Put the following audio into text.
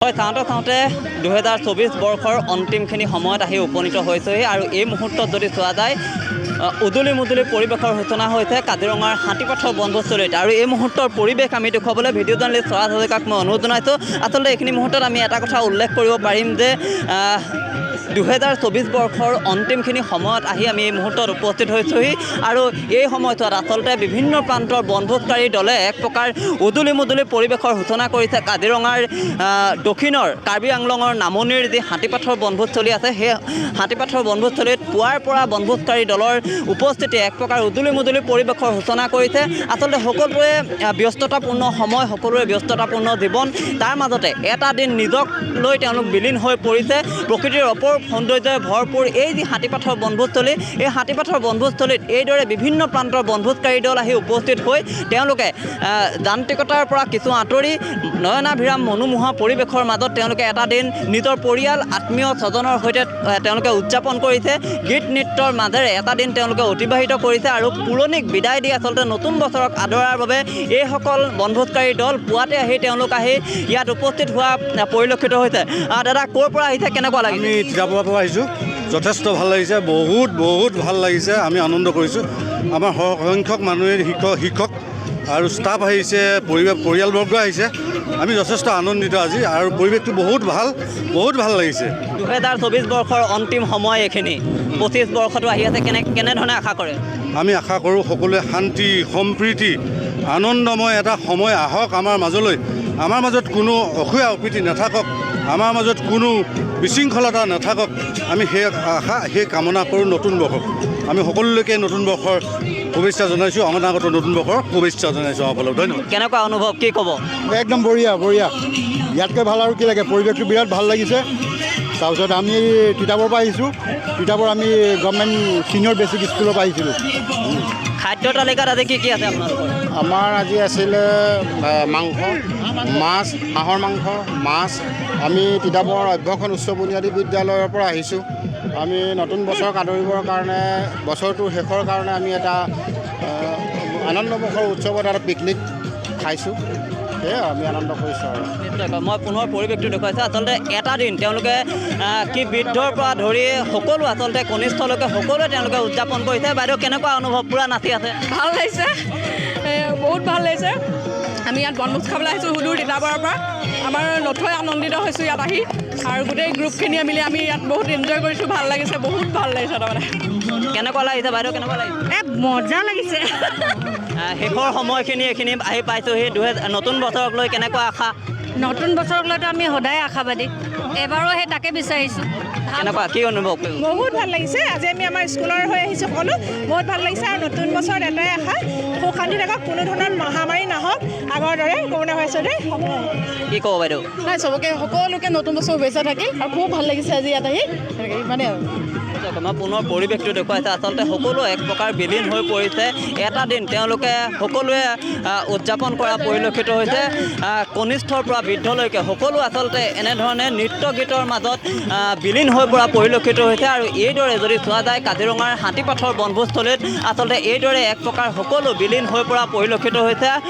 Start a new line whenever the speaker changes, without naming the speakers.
হয় চাওঁতে 2024 বৰ্ষৰ অন্তিমখিনি সময়ত আহি উপনীত হৈছেহি আৰু এই মুহূৰ্তত যদি চোৱা যায় উদুলি মুদুলি পৰিৱেশৰ সূচনা হৈছে কাজিৰঙাৰ হাতীপথৰ বনভোজস্থলীত আৰু এই মুহূৰ্তৰ পৰিৱেশ আমি দেখুৱাবলৈ ভিডিঅ' জাৰ্নেলিষ্ট স্বৰাজ হাজৰিকাক মই অনুৰোধ জনাইছোঁ। আচলতে এইখিনি মুহূৰ্তত আমি এটা কথা উল্লেখ কৰিব পাৰিম যে 2024 বৰ্ষৰ অন্তিমখিনি সময়ত আহি আমি এই মুহূৰ্তত উপস্থিত হৈছোঁহি আৰু এই সময়ছোৱাত আচলতে বিভিন্ন প্ৰান্তৰ বনভোজকাৰী দলে এক প্ৰকাৰ উদুলি মুদুলি পৰিৱেশৰ সূচনা কৰিছে। কাজিৰঙাৰ দক্ষিণৰ কাৰ্বি আংলঙৰ নামনিৰ যি হাতীপথৰ বনভোজস্থলী আছে সেই হাতীপথৰ বনভোজস্থলীত পুৱাৰ পৰা বনভোজকাৰী দলৰ উপস্থিতি এক প্ৰকাৰ উদুলি মুদুলি পৰিৱেশৰ সূচনা কৰিছে। আচলতে সকলোৱে ব্যস্ততাপূৰ্ণ সময়, সকলোৰে ব্যস্ততাপূৰ্ণ জীৱন, তাৰ মাজতে এটা দিন নিজক লৈ তেওঁলোক বিলীন হৈ পৰিছে। প্ৰকৃতিৰ অপূৰ্ব সৌন্দৰ্যৰে ভৰপূৰ এই যি হাতীপথৰ বনভোজস্থলী, এই হাতীপথৰ বনভোজস্থলীত এইদৰে বিভিন্ন প্ৰান্তৰ বনভোজকাৰী দল আহি উপস্থিত হৈ তেওঁলোকে যান্ত্ৰিকতাৰ পৰা কিছু আঁতৰি নয়নাভিৰাম মনোমোহা পৰিৱেশৰ মাজত তেওঁলোকে এটা দিন নিজৰ পৰিয়াল আত্মীয় স্বজনৰ সৈতে তেওঁলোকে উদযাপন কৰিছে। গীত নৃত্যৰ মাজেৰে এটা দিন তেওঁলোকে অতিবাহিত কৰিছে আৰু পুৰণিক বিদায় দি আচলতে নতুন বছৰক আদৰাৰ বাবে এইসকল বনভোজকাৰী দল পুৱাতে আহি তেওঁলোক আহি ইয়াত উপস্থিত হোৱা পৰিলক্ষিত হৈছে। দাদা ক'ৰ পৰা আহিছে, কেনেকুৱা লাগিছে?
আমি তিতাবৰৰ পৰা আহিছোঁ, যথেষ্ট ভাল লাগিছে, বহুত ভাল লাগিছে, আমি আনন্দ কৰিছোঁ। আমাৰ সংখ্যক মানুহে শিক্ষক আৰু ষ্টাফ আহিছে, পৰিয়ালবৰ্গ আহিছে, আমি যথেষ্ট আনন্দিত আজি আৰু পৰিৱেশটো বহুত ভাল লাগিছে।
2024 বৰ্ষৰ অন্তিম সময় এইখিনি, 25 বৰ্ষটো আহি আছে, কেনেধৰণে আশা কৰে?
আমি আশা কৰোঁ সকলোৱে শান্তি সম্প্ৰীতি আনন্দময় এটা সময় আহক আমাৰ মাজলৈ, আমাৰ মাজত কোনো অসূয়া অপ্ৰীতি নাথাকক, আমাৰ মাজত কোনো বিশৃংখলতা নাথাকক, আমি সেই আশা সেই কামনা কৰোঁ। নতুন বৰ্ষক আমি সকলোলৈকে নতুন বৰ্ষৰ শুভেচ্ছা জনাইছোঁ, অনাগত নতুন বৰ্ষৰ শুভেচ্ছা জনাইছোঁ সকলোক। ধন্যবাদ।
কেনেকুৱা অনুভৱ, কি ক'ব?
একদম বঢ়িয়া, ইয়াতকৈ ভাল আৰু কি লাগে, পৰিৱেশটো বিৰাট ভাল লাগিছে। তাৰপিছত আমি তিতাবৰৰ পৰা আহিছোঁ, তিতাবৰ আমি গভৰ্ণমেণ্ট ছিনিয়ৰ বেচিক স্কুলৰ পৰা আহিছিলোঁ।
খাদ্য তালিকাত আজি কি আছে আপোনালোকৰ?
আমাৰ আজি আছিলে মাংস, মাছ, হাঁহৰ মাংস, মাছ। আমি তিতাবৰ অভ্যসন উচ্চ বুনিয়াদী বিদ্যালয়ৰ পৰা আহিছোঁ। আমি নতুন বছৰক আদৰিবৰ কাৰণে, বছৰটোৰ শেষৰ কাৰণে আমি এটা আনন্দমুখৰ উৎসৱত এটা পিকনিক খাইছোঁ, সেয়ে আমি আনন্দ কৰিছোঁ আৰু
মই পুনৰ পৰিৱেশটো দেখুৱাইছোঁ। আচলতে এটা দিন তেওঁলোকে কি বৃদ্ধৰ পৰা ধৰি সকলো আচলতে কনিষ্ঠলৈকে সকলোৱে তেওঁলোকে উদযাপন কৰিছে। বাইদেউ কেনেকুৱা অনুভৱ? পূৰা নাচি আছে?
ভাল লাগিছে, বহুত ভাল লাগিছে। আমি ইয়াত বনভোজ খাবলৈ আহিছোঁ সুদূৰ তিতাবৰৰ পৰা। আমাৰ নথৈ আনন্দিত হৈছোঁ ইয়াত আহি আৰু গোটেই গ্ৰুপখিনিয়ে মিলি আমি ইয়াত বহুত এনজয় কৰিছোঁ, ভাল লাগিছে, বহুত ভাল লাগিছে। তাৰমানে
কেনেকুৱা লাগিছে বাইদেউ, কেনেকুৱা লাগিছে?
মজা লাগিছে।
শেষৰ সময়খিনি এইখিনি আহি পাইছোঁহি, নতুন বছৰক লৈ কেনেকুৱা আশা?
নতুন বছৰক লৈতো আমি সদায় আশাবাদী, এবাৰো সেই তাকে বিচাৰিছোঁ।
কেনেকুৱা, কি অনুভৱ কৰিব?
বহুত ভাল লাগিছে। আজি আমি আমাৰ স্কুলৰ হৈ আহিছোঁ সকলো, বহুত ভাল লাগিছে। আৰু নতুন বছৰত এটাই আশা, সুখ শান্তি থাকক, কোনো ধৰণৰ মহামাৰী নাহক, আগৰ দৰে কৰোণা ভাইৰাছৰ দৰে।
কি ক'ব বাইদেউ?
নাই, চবকে সকলোকে নতুন বছৰ শুভেচ্ছা থাকিল আৰু খুব ভাল লাগিছে আজি ইয়াত আহি, মানে আৰু
মই পুনৰ পৰিৱেশটো দেখুৱাইছে। আচলতে সকলো এক প্ৰকাৰ বিলীন হৈ পৰিছে। এটা দিন তেওঁলোকে সকলোৱে উদযাপন কৰা পৰিলক্ষিত হৈছে। কনিষ্ঠৰ পৰা বৃদ্ধলৈকে সকলো আচলতে এনেধৰণে নৃত্য গীতৰ মাজত বিলীন হৈ পৰা পৰিলক্ষিত হৈছে। আৰু এইদৰে যদি চোৱা যায় কাজিৰঙাৰ হাতীপথৰ বনভোজস্থলীত আচলতে এইদৰে এক প্ৰকাৰ সকলো বিলীন হৈ পৰা পৰিলক্ষিত হৈছে।